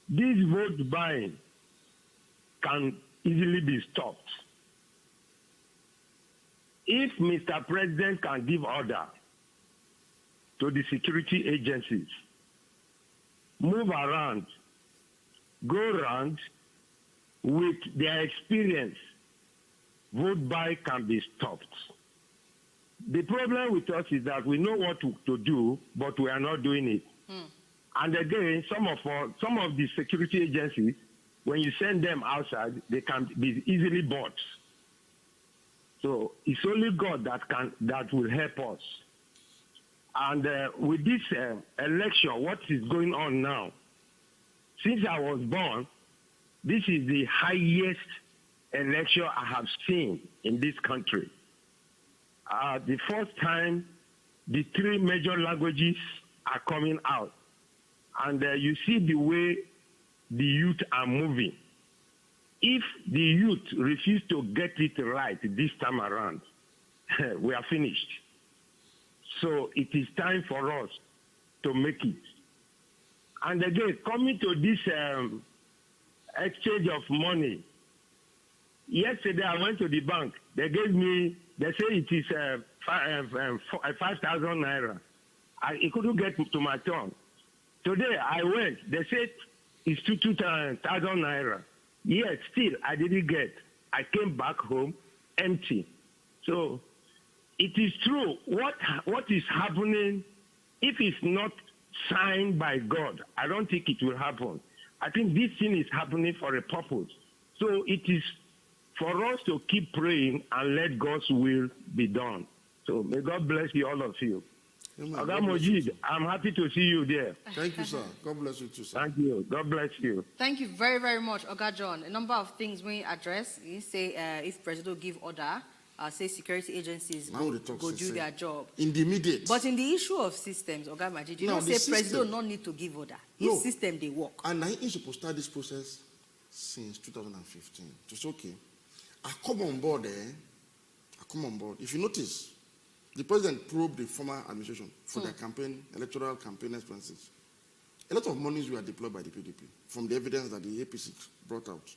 Speaker 14: this vote buying can easily be stopped. If Mr. President can give order to the security agencies, move around, go around with their experience, vote buy can be stopped. The problem with us is that we know what to do, but we are not doing it. And again, some of the security agencies, when you send them outside, they can be easily bought. So it's only God that will help us. And with this election, what is going on now? Since I was born, this is the highest election I have seen in this country. The first time, the 3 major languages are coming out. And you see the way the youth are moving. If the youth refuse to get it right this time around, we are finished. So it is time for us to make it. And again, coming to this exchange of money, yesterday I went to the bank. They gave me, they say it is 5,000 naira. I couldn't get to my turn. Today I went, they said it's 2,000 naira. Yet still I didn't get. I came back home empty. So it is true. What is happening, if it's not signed by God, I don't think it will happen. I think this thing is happening for a purpose. So it is for us to keep praying and let God's will be done. So may God bless you, all of you. Oga Mojid, I'm happy to see you there.
Speaker 7: Thank you, sir. God bless you too, sir.
Speaker 14: Thank you. God bless you.
Speaker 1: Thank you very, very much, Oga John. A number of things we address. You say if President give order, say security agencies go do their job.
Speaker 7: In the immediate.
Speaker 1: But in the issue of systems, Oga Majid, you don't say President don't need to give order. His system, they work.
Speaker 7: And I is supposed to start this process since 2015. It's okay. I come on board. I come on board. If you notice, the president probed the former administration for their campaign, electoral campaign expenses. A lot of monies were deployed by the PDP from the evidence that the APC brought out.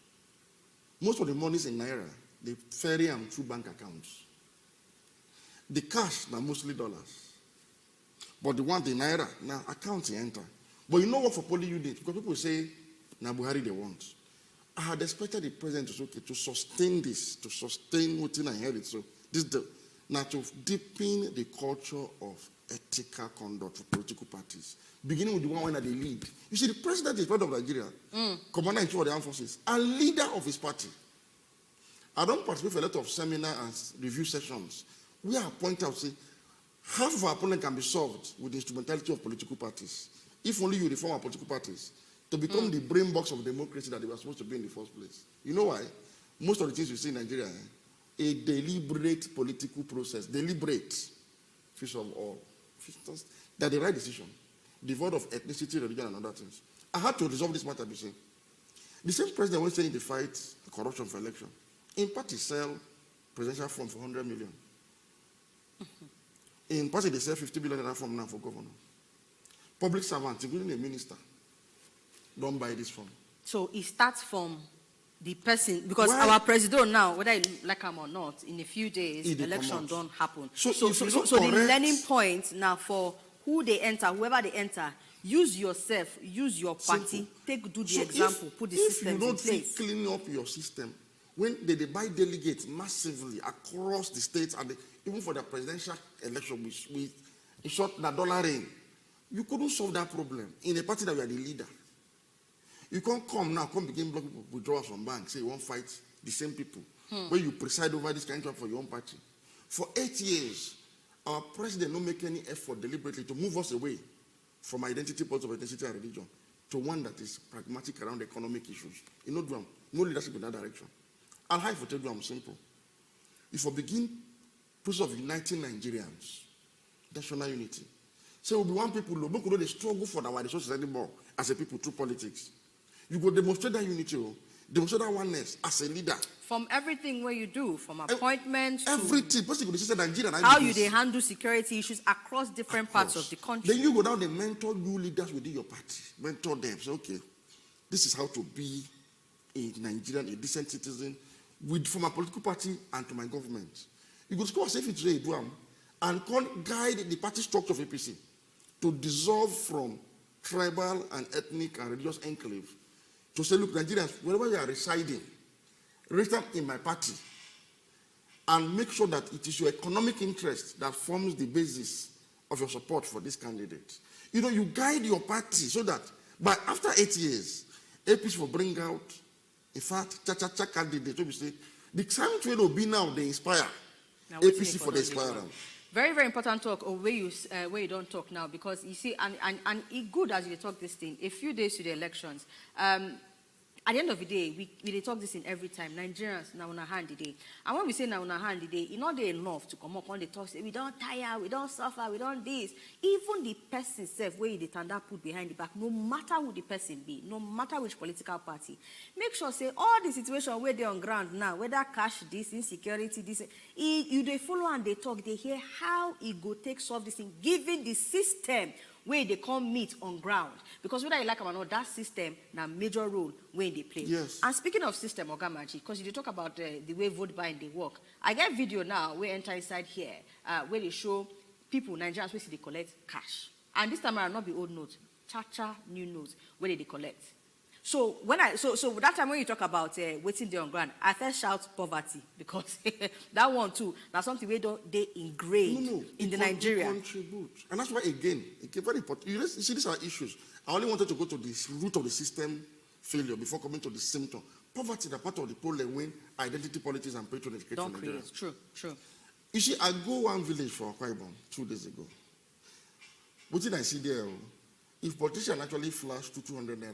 Speaker 7: Most of the monies in Naira, they ferry and through bank accounts. The cash, now mostly dollars. But the one, the Naira, now accounts enter. But you know what for polling units? Because people say, now Buhari they want. I had expected the president to sustain this, to sustain what I inherited. So this now to deepen the culture of ethical conduct for political parties, beginning with the one that they lead. You see, the president is part of Nigeria, commander-in-chief of the armed forces, and leader of his party. I don't participate in a lot of seminars and review sessions where I point out, say, half of our problem can be solved with the instrumentality of political parties. If only you reform our political parties to become the brain box of democracy that they were supposed to be in the first place. You know why? Most of the things you see in Nigeria, a deliberate political process, deliberate, fish of all, that the right decision, devoid of ethnicity, religion, and other things. I had to resolve this matter, you see. The same president was saying the fight corruption for election. In party sell presidential form for 100 million. In party they sell 50 billion form now for governor. Public servants, including a minister, don't buy this form.
Speaker 1: So it starts from the person, because our president now, whether you like him or not, in a few days, election don't happen. So the learning point now for who they enter, whoever they enter, use yourself, use your party, do the example, put the system in place.
Speaker 7: If you don't clean up your system, when they buy delegates massively across the states, and even for the presidential election, with in short, the dollar reign, you couldn't solve that problem in a party that you are the leader. You can't come begin blocking withdrawals from banks, say you won't fight the same people, where you preside over this kind of job for your own party. For 8 years, our president don't make any effort deliberately to move us away from identity, politics of ethnicity and religion, to one that is pragmatic around economic issues. You know, no leadership in that direction. I'll have to tell you, I'm simple. If we begin process of uniting Nigerians, national unity, so we'll be one people who don't they struggle for our resources anymore as a people through politics. You go demonstrate that unity, demonstrate that oneness as a leader.
Speaker 1: From everything where you do, from appointments
Speaker 7: everything,
Speaker 1: to how you they handle security issues across different parts of the country.
Speaker 7: Then you go down and mentor new leaders within your party. Mentor them. Say, okay, this is how to be a Nigerian, a decent citizen, from my political party and to my government. You go to school safe today, and guide the party structure of APC to dissolve from tribal and ethnic and religious enclave. To say, look, Nigerians, wherever you are residing, register in my party and make sure that it is your economic interest that forms the basis of your support for this candidate. You know, you guide your party so that after 8 years, APC will bring out, in fact, cha-cha-cha candidates. So we say, the time trade will be now, they inspire now, APC for the inspire.
Speaker 1: Very, very important talk, or where you don't talk now, because you see, and it's good as you talk this thing, a few days to the elections. At the end of the day, we talk this in every time. Nigerians, now on a hand today. And when we say now on a hand today, it's not enough to come up on the talk, say, we don't tire, we don't suffer, we don't this. Even the person self, where the tanda put behind the back, no matter who the person be, no matter which political party, make sure, say, all the situation where they're on ground now, whether cash this, insecurity this, they follow and they talk, they hear how it go take solve this thing, given the system where they come meet on ground. Because whether you like them or not, that system na major role where they play.
Speaker 7: Yes.
Speaker 1: And speaking of system, Ogamaji, because you talk about the way vote buying they work, I get video now where enter inside here where they show people, Nigerians, where they collect cash. And this time around, not be old notes, cha-cha new notes, where they collect. So so that time when you talk about waiting there on ground, I first shout poverty, because that one too, now something they ingrained in the Nigeria.
Speaker 7: Contribute. And that's why again, very important. You see, these are issues. I only wanted to go to the root of the system failure before coming to the symptom. Poverty is part of the problem when identity politics and patronage create.
Speaker 1: Don't create. True.
Speaker 7: You see, I go one village for Akwa Ibom 2 days ago. What did I see there? If politicians actually flash to 200 naira,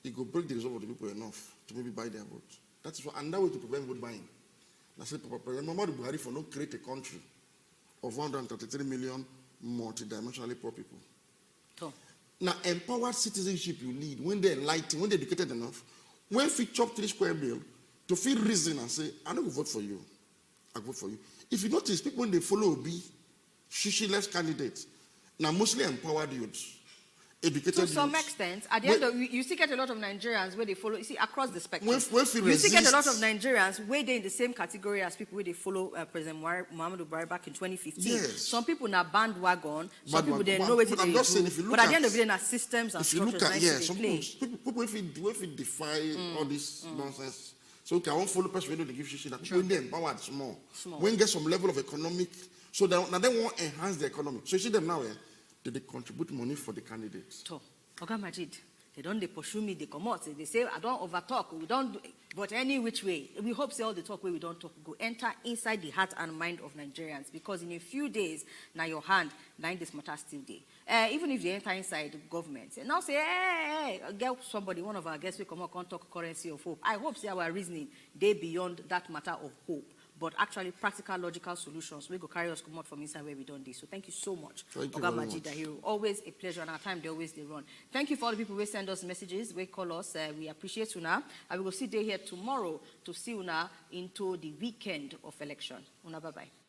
Speaker 7: it will break the resolve of the people enough to maybe buy their vote. That is another way to prevent vote buying. I said, President Muhammadu Buhari for not create a country of 133 million multidimensionally poor people.
Speaker 1: Oh.
Speaker 7: Now, empowered citizenship you need when they're enlightened, when they're educated enough, when we chop 3 square bill, to feel reason and say, I don't vote for you. I vote for you. If you notice, people when they follow Obi, Shishi-less candidates. Now, mostly empowered youths. Educated
Speaker 1: to some
Speaker 7: youths.
Speaker 1: extent, at the end of you see get a lot of Nigerians where they follow. You see across the spectrum,
Speaker 7: you
Speaker 1: see get a lot of Nigerians where they in the same category as people where they follow President Muhammadu Buhari back in 2015.
Speaker 7: Yes.
Speaker 1: Some people na bandwagon, some people they know what they do. But at the end of the day, na systems and structures.
Speaker 7: People if it defy all this nonsense. So can one follow person when they give shishi that when they empowered small. When get some level of economic, so now they want to enhance the economy. So you see them now. They contribute money for the candidates.
Speaker 1: So, Oga Majid, they don't pursue me, they come out. They say, I don't overtalk, we don't do it. But any which way, we hope say all the talk where we don't talk, go enter inside the heart and mind of Nigerians. Because in a few days, now your hand, now this matter still there. Even if they enter inside the government, and now say, hey, get somebody, one of our guests will come out, can't talk currency of hope. I hope say our reasoning, they beyond that matter of hope. But actually practical, logical solutions. We go carry us come out from inside where we done this. So thank you so much. Oga Majid Dahiru. Always a pleasure, and our time they always they run. Thank you for all the people who send us messages, we call us. We appreciate you now. And we will see you here tomorrow to see you now into the weekend of election. Una bye-bye.